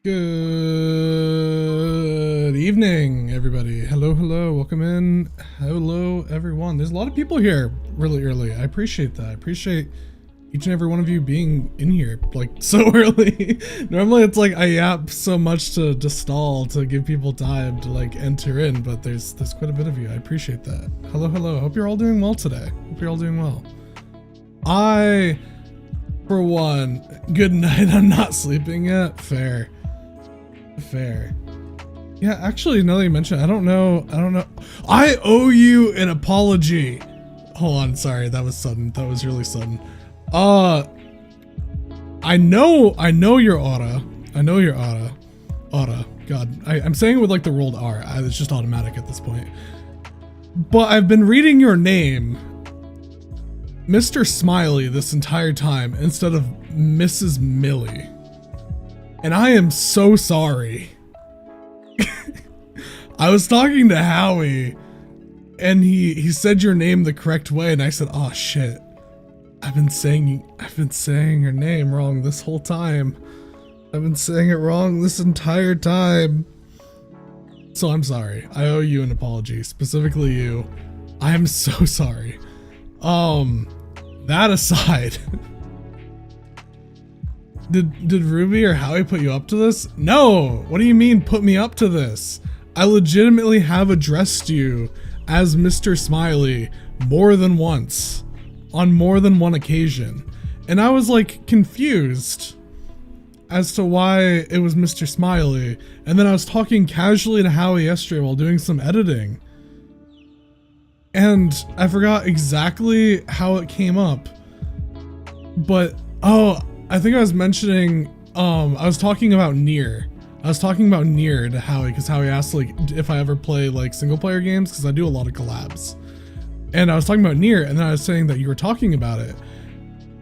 Good evening, everybody. Hello, hello, welcome in. Hello, everyone. There's a lot of people here really early. I appreciate that. I appreciate each and every one of you being in here like so early. Normally it's like I yap so much to stall to give people time to like enter in, but there's quite a bit of you. I appreciate that. Hello, hello. Hope you're all doing well today. Hope you're all doing well. For one, good night. I'm not sleeping yet. Fair. Yeah, actually, now that you mention it, I don't know. I owe you an apology. Hold on, sorry, that was sudden. That was really sudden. I know your aura. Aura. God, I'm saying it with like the rolled R. It's just automatic at this point. But I've been reading your name, Mr. Smiley, this entire time instead of Mrs. Millie. And I am so sorry. I was talking to Howie and he said your name the correct way and I said, "Oh shit. I've been saying her name wrong this whole time. I've been saying it wrong this entire time." So I'm sorry. I owe you an apology, specifically you. I am so sorry. That aside, Did Ruby or Howie put you up to this? No! What do you mean put me up to this? I legitimately have addressed you as Mr. Smiley more than once, on more than one occasion. And I was like confused as to why it was Mr. Smiley. And then I was talking casually to Howie yesterday while doing some editing. And I forgot exactly how it came up. But, I think I was mentioning, I was talking about Nier. To Howie, because Howie asked like if I ever play like single player games, because I do a lot of collabs. And I was talking about Nier, and then I was saying that you were talking about it.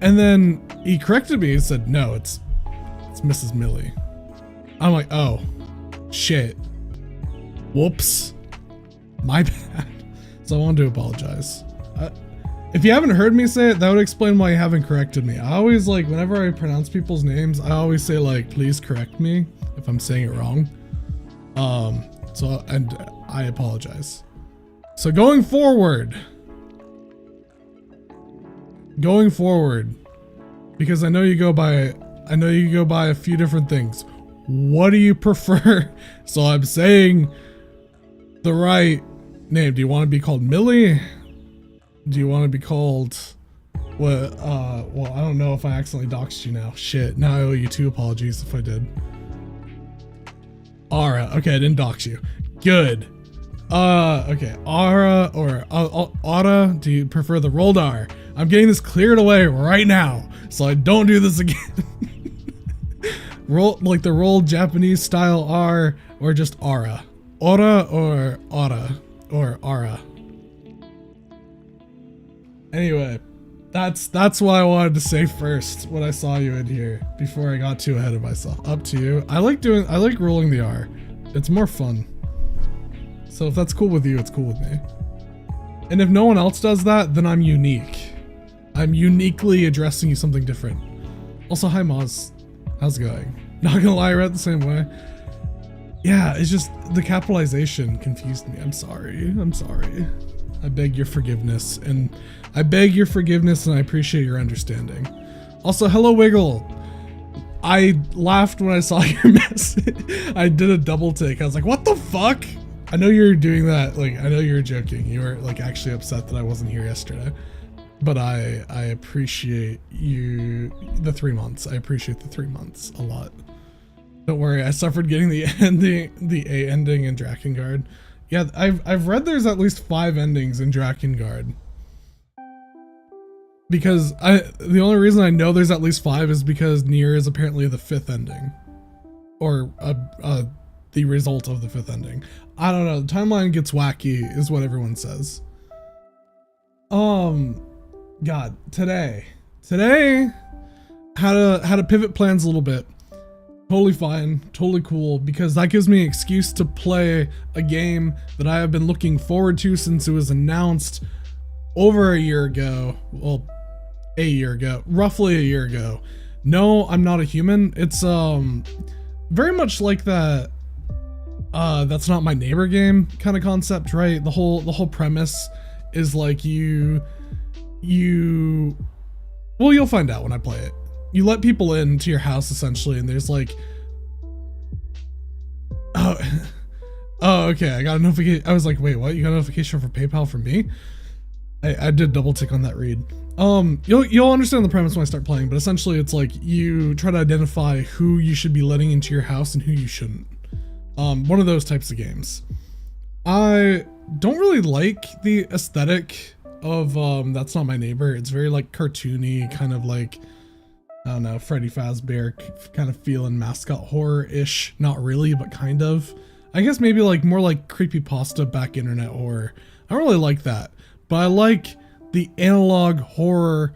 And then he corrected me and said, "No, it's Mrs. Millie." I'm like, "Oh, shit. Whoops. My bad." So I wanted to apologize. If you haven't heard me say it, that would explain why you haven't corrected me. I always like, whenever I pronounce people's names, I always say like, "Please correct me if I'm saying it wrong." And I apologize. So going forward, because I know you go by a few different things. What do you prefer? So I'm saying the right name. Do you want to be called Millie? Do you want to be called What, well, I don't know if I accidentally doxed you now. Shit, now I owe you 2 apologies if I did. Ara, okay, I didn't dox you. Good. Okay, Ara or Ara, do you prefer the rolled R? I'm getting this cleared away right now, so I don't do this again. Roll, like the rolled Japanese style R, or just Ara? Ora or Ara? Or Ara? Anyway, that's what I wanted to say first when I saw you in here, before I got too ahead of myself. Up to you. I like rolling the R. It's more fun. So if that's cool with you, it's cool with me. And if no one else does that, then I'm unique. I'm uniquely addressing you something different. Also, hi Moz. How's it going? Not gonna lie, I read it the same way. Yeah, it's just the capitalization confused me. I'm sorry. I'm sorry. I beg your forgiveness, and I appreciate your understanding. Also, hello Wiggle. I laughed when I saw your message. I did a double take. I was like, what the fuck? I know you're doing that, like, I know you're joking. You were like actually upset that I wasn't here yesterday. But I appreciate the 3 months. I appreciate the 3 months a lot. Don't worry, I suffered getting the A ending in Drakengard. Yeah, I've read there's at least 5 endings in Drakengard. Because the only reason I know there's at least 5 is because Nier is apparently the 5th ending. Or the result of the 5th ending. I don't know, the timeline gets wacky is what everyone says. God, today had to pivot plans a little bit. Totally fine, totally cool, because that gives me an excuse to play a game that I have been looking forward to since it was announced over a year ago. Well, a year ago, roughly a year ago. No, I'm Not a Human. It's very much like that That's Not My Neighbor game kind of concept, right? The whole premise is like you'll find out when I play it. You let people into your house essentially, and there's like, oh, okay, I got a notification. I was like, wait, what? You got a notification for PayPal from me? I did double tick on that read. You'll understand the premise when I start playing, but essentially it's like you try to identify who you should be letting into your house and who you shouldn't. One of those types of games. I don't really like the aesthetic of That's Not My Neighbor. It's very like cartoony, kind of like, I don't know, Freddy Fazbear kind of feeling mascot horror-ish. Not really, but kind of. I guess maybe like more like creepypasta back internet horror. I don't really like that, but I like the analog horror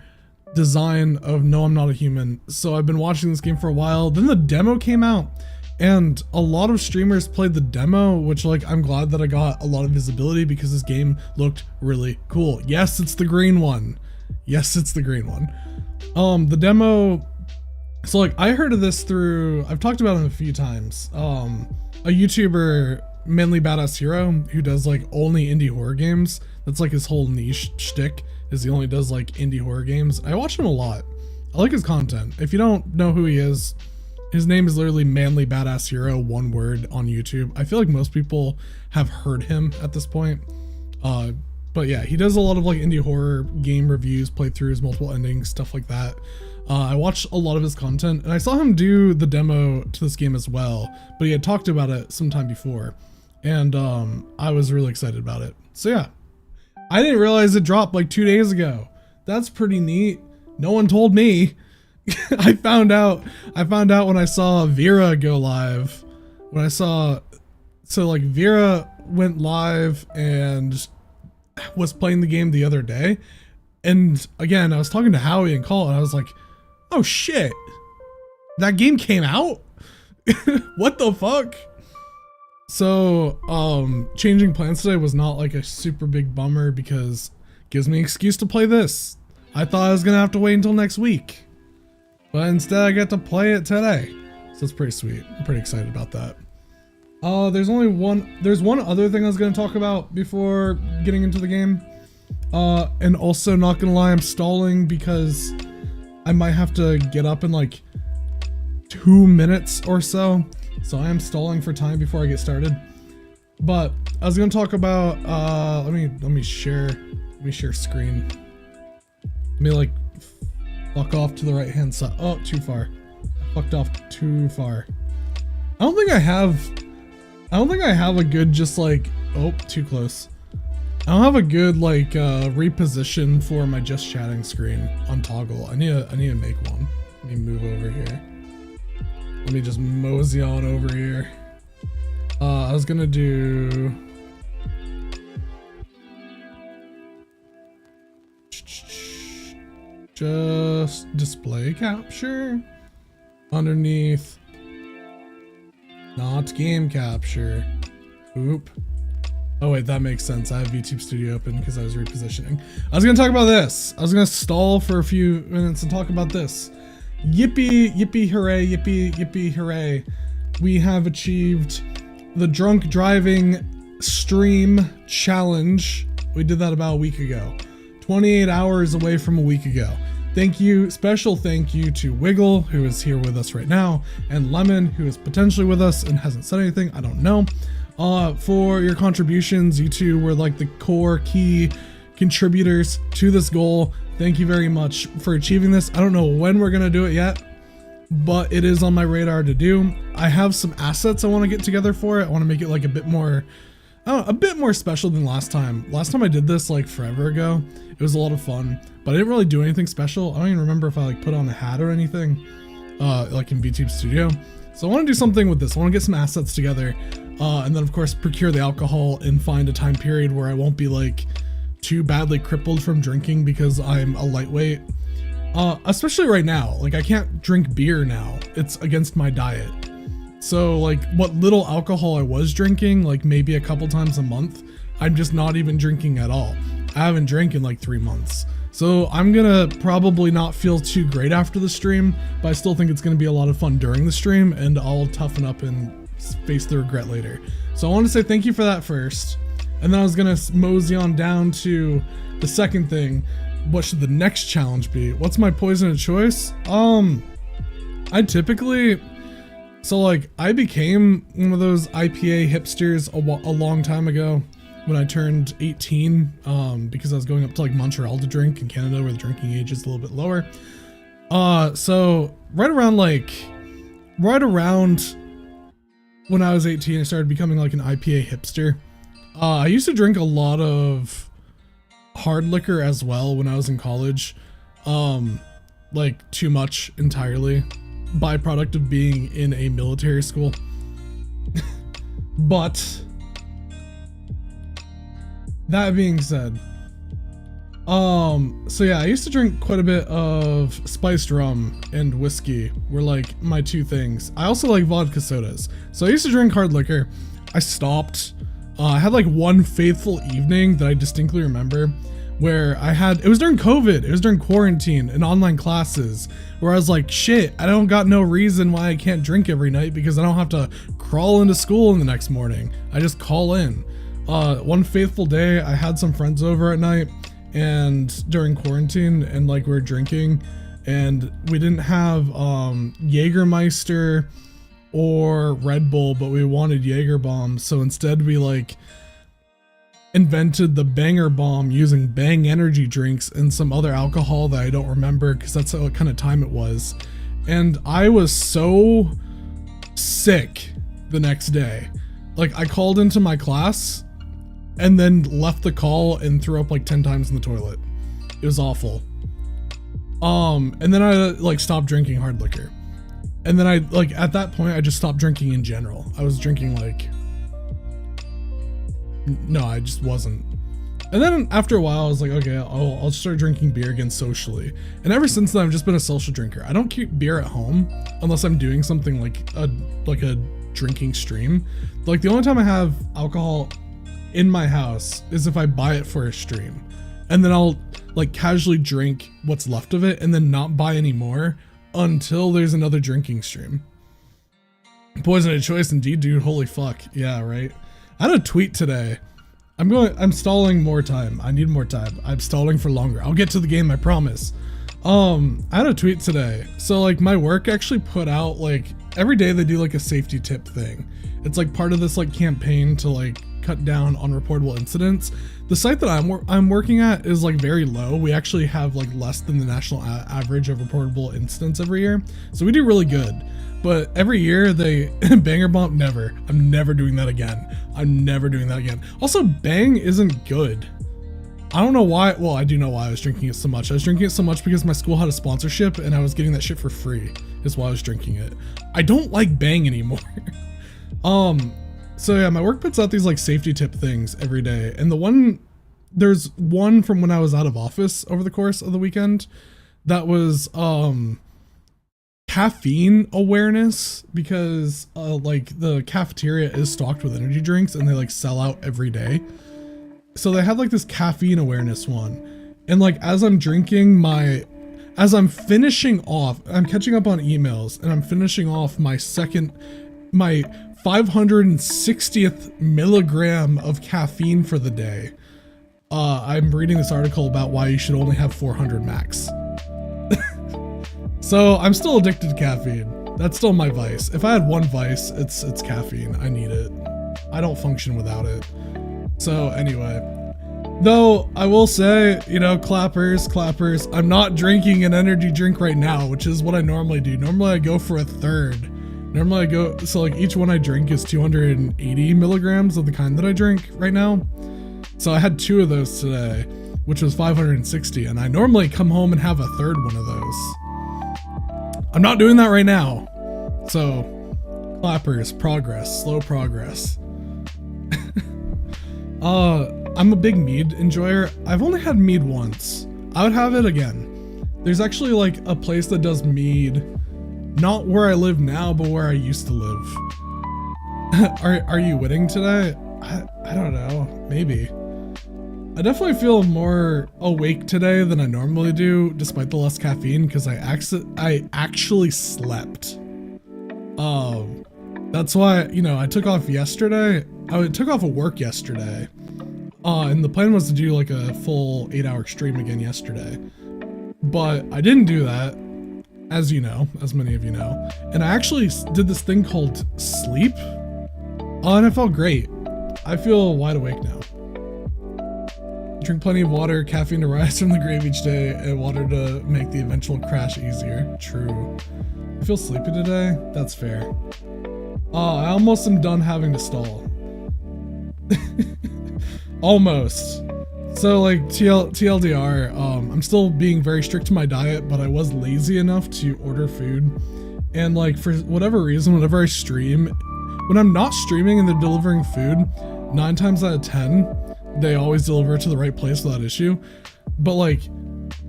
design of No, I'm Not a Human. So I've been watching this game for a while. Then the demo came out, and a lot of streamers played the demo, which like I'm glad that I got a lot of visibility because this game looked really cool. Yes, it's the green one. Yes, it's the green one. The demo, so like I heard of this through, I've talked about him a few times. A YouTuber, Manly Badass Hero, who does like only indie horror games. That's like his whole niche shtick, is he only does like indie horror games. I watch him a lot. I like his content. If you don't know who he is, his name is literally Manly Badass Hero, one word, on YouTube. I feel like most people have heard him at this point. But yeah, he does a lot of like indie horror game reviews, playthroughs, multiple endings, stuff like that. I watched a lot of his content, and I saw him do the demo to this game as well, but he had talked about it sometime before, and I was really excited about it. So yeah, I didn't realize it dropped like 2 days ago. That's pretty neat. No one told me. I found out when I saw Vera go live. So like Vera went live and was playing the game the other day, and again I was talking to Howie and Cole, and I was like, oh shit, that game came out. What the fuck? So changing plans today was not like a super big bummer because it gives me an excuse to play this. I thought I was gonna have to wait until next week, but instead I get to play it today, so it's pretty sweet. I'm pretty excited about that. There's one other thing I was going to talk about before getting into the game. And also, not going to lie, I'm stalling because I might have to get up in like 2 minutes or so. So I am stalling for time before I get started. But I was going to talk about, let me share screen. Let me like Fuck off to the right hand side. Oh, too far. I fucked off too far. I don't think I have a good just like, oh, too close. I don't have a good like reposition for my just chatting screen on toggle. I need to make one. Let me move over here. Let me just mosey on over here. I was gonna do just display capture underneath, not game capture. Oop. Oh wait, that makes sense. I have VTube Studio open because I was repositioning. I was gonna talk about this. I was gonna stall for a few minutes and talk about this. Yippee, yippee, hooray, yippee, yippee, hooray. We have achieved the drunk driving stream challenge. We did that about a week ago. 28 hours away from a week ago. Thank you, special thank you to Wiggle, who is here with us right now, and Lemon, who is potentially with us and hasn't said anything, I don't know, for your contributions. You two were like the core key contributors to this goal. Thank you very much for achieving this. I don't know when we're gonna do it yet, but it is on my radar to do. I have some assets I want to get together for it. I want to make it like a bit more special than last time. Last time I did this like forever ago. It was a lot of fun, but I didn't really do anything special. I don't even remember if I like put on a hat or anything, like in VTube Studio. So I want to do something with this. I want to get some assets together, and then of course procure the alcohol and find a time period where I won't be like too badly crippled from drinking because I'm a lightweight. Especially right now, like I can't drink beer now. It's against my diet. So like what little alcohol I was drinking, like maybe a couple times a month, I'm just not even drinking at all. I haven't drank in like 3 months. So I'm gonna probably not feel too great after the stream, but I still think it's gonna be a lot of fun during the stream, and I'll toughen up and face the regret later. So I want to say thank you for that first. And then I was gonna mosey on down to the second thing. What should the next challenge be? What's my poison of choice? I typically, so like I became one of those IPA hipsters a long time ago when I turned 18, because I was going up to like Montreal to drink in Canada where the drinking age is a little bit lower. So right around when I was 18, I started becoming like an IPA hipster. I used to drink a lot of hard liquor as well when I was in college, like too much entirely, byproduct of being in a military school. But that being said, so yeah, I used to drink quite a bit of spiced rum and whiskey were like my two things. I also like vodka sodas, so I used to drink hard liquor. I stopped. I had like one faithful evening that I distinctly remember where it was during COVID, it was during quarantine and online classes, where I was like, shit, I don't got no reason why I can't drink every night because I don't have to crawl into school in the next morning. I just call in. One faithful day, I had some friends over at night and during quarantine, and like we were drinking, and we didn't have Jägermeister or Red Bull, but we wanted Jaeger bombs. So instead we like invented the Banger Bomb using Bang energy drinks and some other alcohol that I don't remember because that's what kind of time it was. And I was so sick the next day. Like I called into my class and then left the call and threw up like 10 times in the toilet. It was awful. And then I like stopped drinking hard liquor. And then I like at that point I just stopped drinking in general. I was drinking like, no, I just wasn't. And then after a while I was like, okay, I'll start drinking beer again socially. And ever since then I've just been a social drinker. I don't keep beer at home unless I'm doing something like a drinking stream. Like the only time I have alcohol in my house is if I buy it for a stream, and then I'll like casually drink what's left of it and then not buy any more until there's another drinking stream. Poison of choice indeed, dude. Holy fuck. Yeah, right. I had a tweet today. I'm stalling more time. I need more time. I'm stalling for longer. I'll get to the game, I promise. I had a tweet today. So like my work actually put out like every day they do like a safety tip thing. It's like part of this like campaign to like cut down on reportable incidents. The site that I'm working at is like very low. We actually have like less than the national average of reportable incidents every year. So we do really good. But every year they banger bump, never. I'm never doing that again. I'm never doing that again. Also, Bang isn't good. I don't know why. Well, I do know why I was drinking it so much. I was drinking it so much because my school had a sponsorship and I was getting that shit for free. Is why I was drinking it. I don't like Bang anymore. So yeah, my work puts out these like safety tip things every day. And there's one from when I was out of office over the course of the weekend that was caffeine awareness, because like the cafeteria is stocked with energy drinks and they like sell out every day. So they have like this caffeine awareness one. And like as I'm finishing off, I'm catching up on emails and I'm finishing off my 560th milligram of caffeine for the day. I'm reading this article about why you should only have 400 max. So I'm still addicted to caffeine. That's still my vice. If I had one vice, it's caffeine. I need it. I don't function without it. So anyway, though I will say, you know, clappers, I'm not drinking an energy drink right now, which is what I normally do. Normally I go for a third. So like each one I drink is 280 milligrams of the kind that I drink right now. So I had 2 of those today, which was 560. And I normally come home and have a third one of those. I'm not doing that right now. So clappers, slow progress. I'm a big mead enjoyer. I've only had mead once. I would have it again. There's actually like a place that does mead, not where I live now, but where I used to live. Are you winning today? I don't know, maybe. I definitely feel more awake today than I normally do, despite the less caffeine, because I actually slept. That's why, you know, I took off yesterday. I took off of work yesterday. And the plan was to do like a full 8-hour stream again yesterday. But I didn't do that, as you know, as many of you know. And I actually did this thing called sleep. And it felt great. I feel wide awake now. Drink plenty of water, caffeine to rise from the grave each day, and water to make the eventual crash easier. True. I feel sleepy today. That's fair. I almost am done having to stall. Almost. So like TLDR, I'm still being very strict to my diet, but I was lazy enough to order food. And like for whatever reason, whenever I stream, when I'm not streaming and they're delivering food, 9 times out of 10, they always deliver it to the right place without issue. But like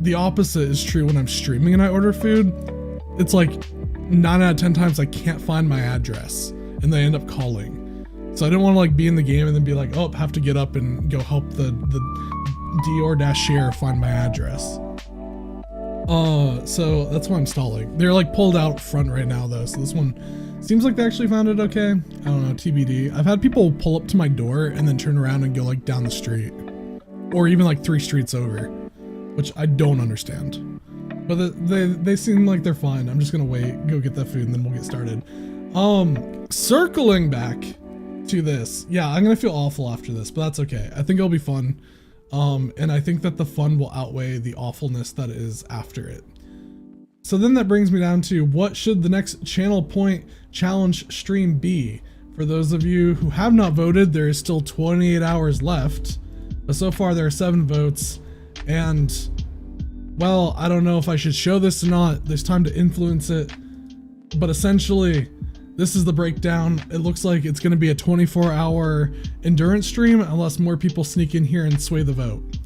the opposite is true when I'm streaming and I order food. It's like 9 out of 10 times I can't find my address and they end up calling. So I didn't want to like be in the game and then be like, oh, have to get up and go help the Dior-share find my address. So that's why I'm stalling. They're like pulled out front right now though. So this one seems like they actually found it okay. I don't know, TBD. I've had people pull up to my door and then turn around and go like down the street, or even like 3 streets over, which I don't understand. But they seem like they're fine. I'm just gonna wait, go get that food, and then we'll get started. Circling back to this. Yeah, I'm gonna feel awful after this, but that's okay. I think it'll be fun. And I think that the fun will outweigh the awfulness that is after it. So then that brings me down to, what should the next channel point challenge stream be? For those of you who have not voted, there is still 28 hours left, but so far there are 7 votes, and well, I don't know if I should show this or not. There's time to influence it, but essentially this is the breakdown. It looks like it's going to be a 24-hour endurance stream unless more people sneak in here and sway the vote.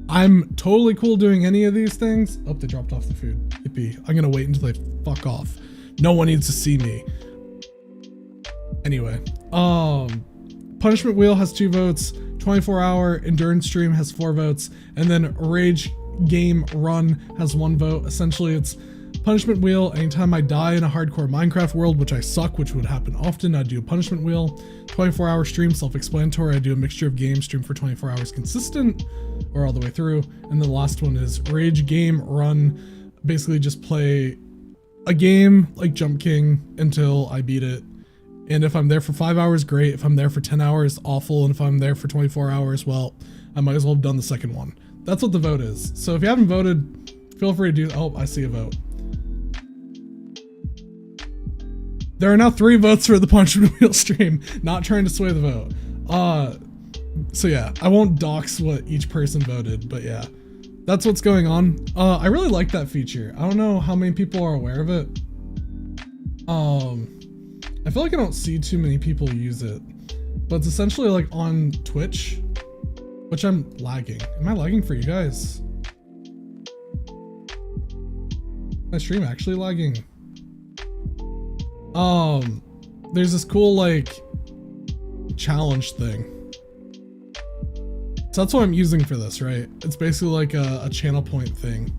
I'm totally cool doing any of these things. Oh, they dropped off the food. Yippee. I'm going to wait until they fuck off. No one needs to see me. Anyway, Punishment Wheel has 2 votes. 24-hour endurance stream has 4 votes. And then Rage Game Run has 1 vote. Essentially, it's Punishment Wheel. Anytime I die in a hardcore Minecraft world, which I suck, which would happen often, I do a Punishment Wheel. 24-hour stream, self-explanatory. I do a mixture of games, stream for 24 hours consistent, or all the way through. And then the last one is Rage Game Run. Basically just play a game like Jump King until I beat it And if I'm there for 5 hours, great. If I'm there for 10 hours, awful. And if I'm there for 24 hours, well, I might as well have done the second one. That's what the vote is. So if you haven't voted, feel free to do. Oh, I see a vote. There are now 3 votes for the Punchman Wheel stream. Not trying to sway the vote. So yeah, I won't dox what each person voted, but yeah, that's what's going on. I really like that feature. I don't know how many people are aware of it. I feel like I don't see too many people use it, but it's essentially like on Twitch, which I'm lagging. Am I lagging for you guys? My stream actually lagging. There's this cool like challenge thing. So that's what I'm using for this, right? It's basically like a channel point thing.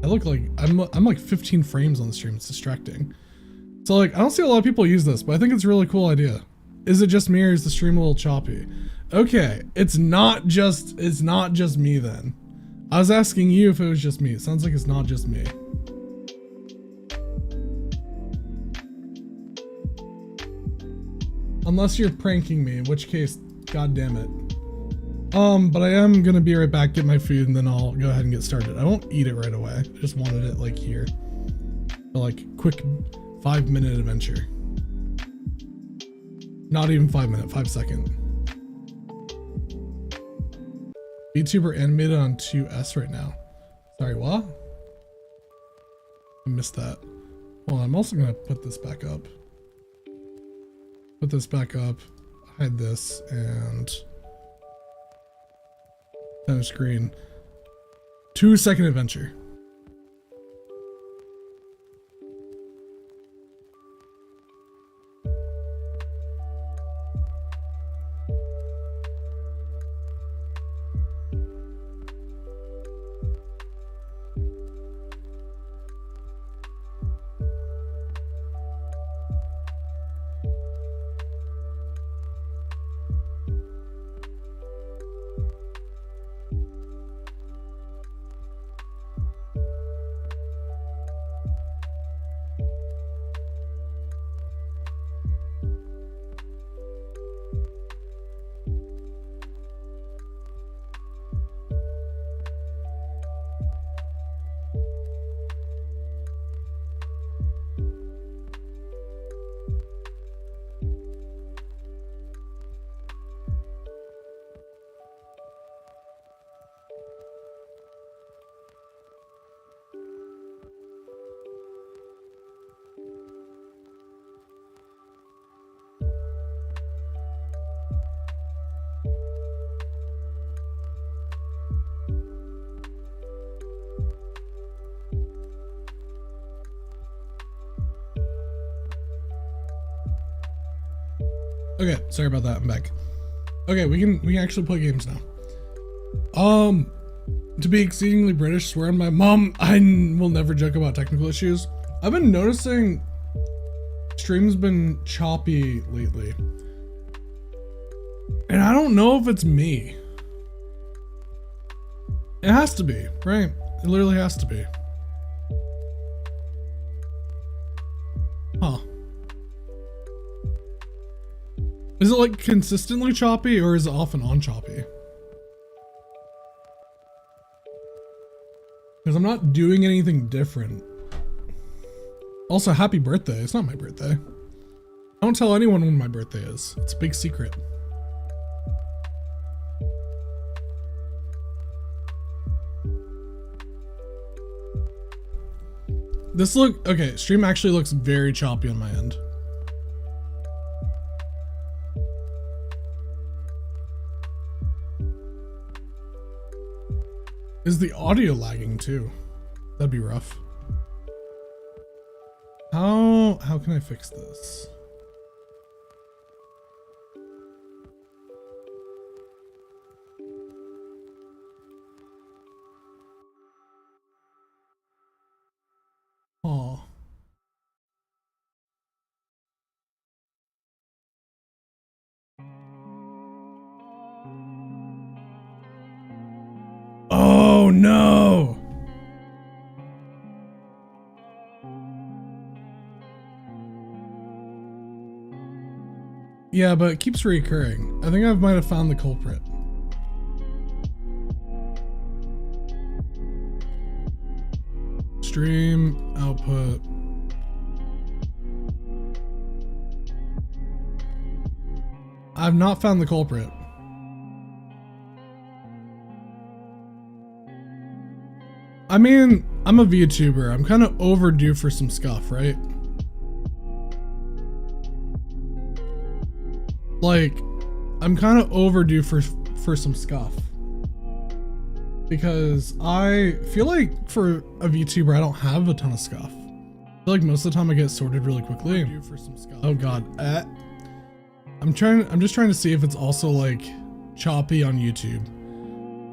I look like I'm like 15 frames on the stream. It's distracting. So like I don't see a lot of people use this, but I think it's a really cool idea. Is it just me or is the stream a little choppy? Okay, it's not just me then. I was asking you if it was just me. It sounds like it's not just me. Unless you're pranking me, in which case, god damn it. But I am gonna be right back, get my food, and then I'll go ahead and get started. I won't eat it right away. I just wanted it like here. For like quick 5-minute adventure. Not even 5 minute, 5 second. VTuber animated on 2S right now. Sorry, what? I missed that. Well, I'm also gonna put this back up. Put this back up, hide this, and center screen. 2-second adventure. Okay, sorry about that. I'm back. Okay, we can actually play games now. To be exceedingly British, swear on my mom, I will never joke about technical issues. I've been noticing stream's been choppy lately. And I don't know if it's me. It has to be, right? It literally has to be. Huh. Is it like consistently choppy or is it off and on choppy? Because I'm not doing anything different. Also, happy birthday. It's not my birthday. I don't tell anyone when my birthday is. It's a big secret. Okay, stream actually looks very choppy on my end. Is the audio lagging too? That'd be rough. How can I fix this? Oh. Oh no. Yeah, but it keeps reoccurring. I think I might have found the culprit. Stream output. I've not found the culprit. I mean, I'm a VTuber. I'm kind of overdue for some scuff, right? Like, I'm kind of overdue for some scuff. Because I feel like for a VTuber, I don't have a ton of scuff. I feel like most of the time I get sorted really quickly. Oh god. I'm just trying to see if it's also like choppy on YouTube.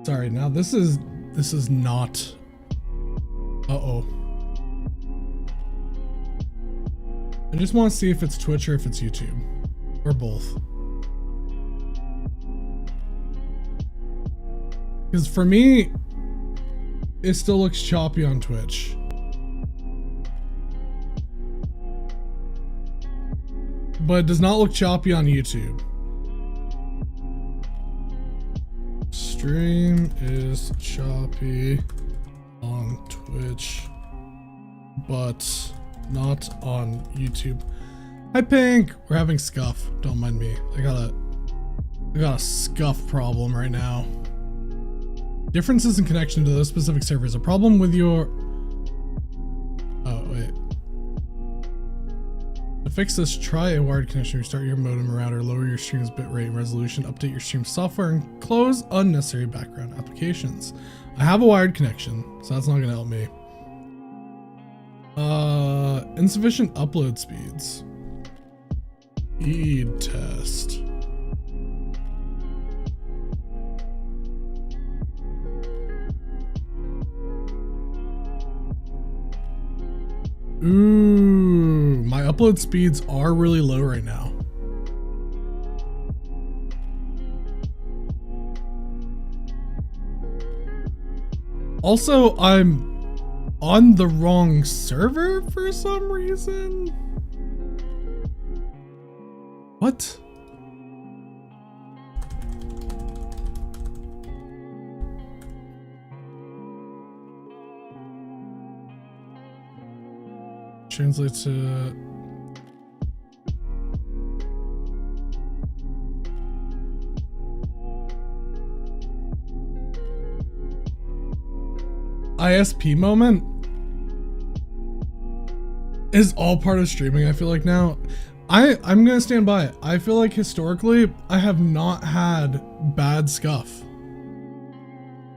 Sorry, now this is not. Uh-oh. I just want to see if it's Twitch or if it's YouTube. Or both. Because for me, it still looks choppy on Twitch. But it does not look choppy on YouTube. Stream is choppy on Twitch, but not on YouTube. Hi Pink! We're having scuff. Don't mind me. I got a scuff problem right now. Differences in connection to those specific servers. A problem with your... Oh, wait. To fix this, try a wired connection, restart your modem router, lower your stream's bitrate and resolution, update your stream software, and close unnecessary background applications. I have a wired connection, so that's not gonna help me. Insufficient upload speeds. Speed test. Ooh, my upload speeds are really low right now. Also, I'm on the wrong server for some reason. What? Translate to... ISP moment is all part of streaming, I feel like now. I'm gonna stand by it. I feel like historically, I have not had bad scuff.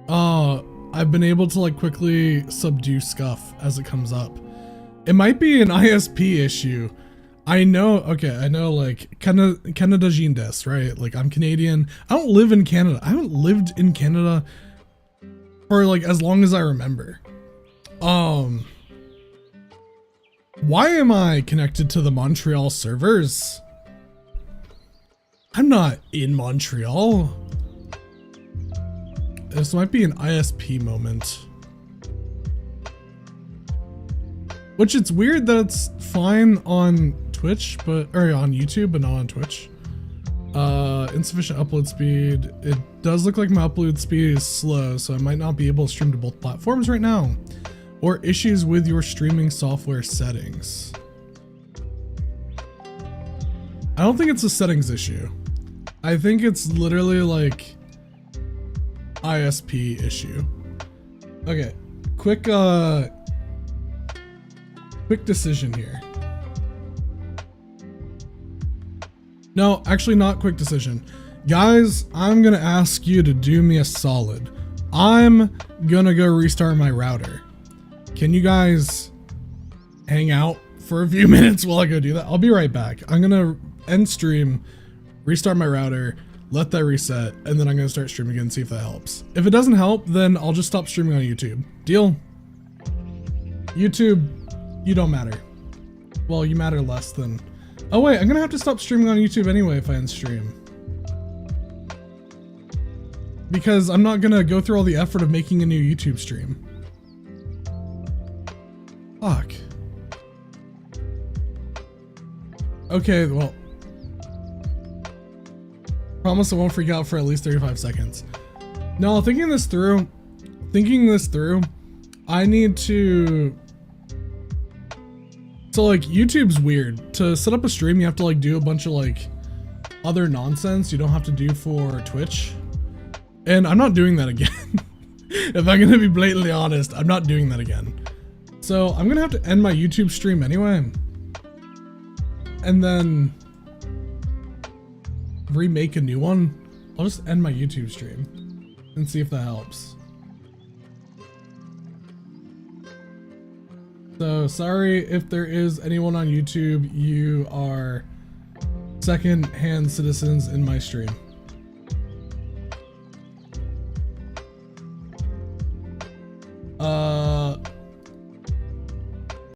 I've been able to like quickly subdue scuff as it comes up. It might be an ISP issue. I know, okay, I know like Canada des, right? Like I'm Canadian. I don't live in Canada. I haven't lived in Canada for like as long as I remember. Why am I connected to the Montreal servers? I'm not in Montreal. This might be an ISP moment. Which it's weird that it's fine on Twitch, or on YouTube, but not on Twitch. Insufficient upload speed. It does look like my upload speed is slow, so I might not be able to stream to both platforms right now. Or issues with your streaming software settings. I don't think it's a settings issue. I think it's literally like ISP issue. Okay, quick decision here. No, actually not quick decision. Guys, I'm gonna ask you to do me a solid. I'm gonna go restart my router. Can you guys hang out for a few minutes while I go do that? I'll be right back. I'm gonna end stream, restart my router, let that reset, and then I'm gonna start streaming again and see if that helps. If it doesn't help, then I'll just stop streaming on YouTube. Deal? YouTube, you don't matter. Well, you matter less than... Oh wait, I'm gonna have to stop streaming on YouTube anyway if I end stream. Because I'm not gonna go through all the effort of making a new YouTube stream. Fuck. Okay, well. Promise I won't freak out for at least 35 seconds. No, thinking this through, I need to... So like YouTube's weird. To set up a stream, you have to like do a bunch of like other nonsense you don't have to do for Twitch. And I'm not doing that again. If I'm gonna be blatantly honest, I'm not doing that again. So I'm gonna have to end my YouTube stream anyway. And then remake a new one. I'll just end my YouTube stream and see if that helps. So sorry if there is anyone on YouTube, you are second-hand citizens in my stream.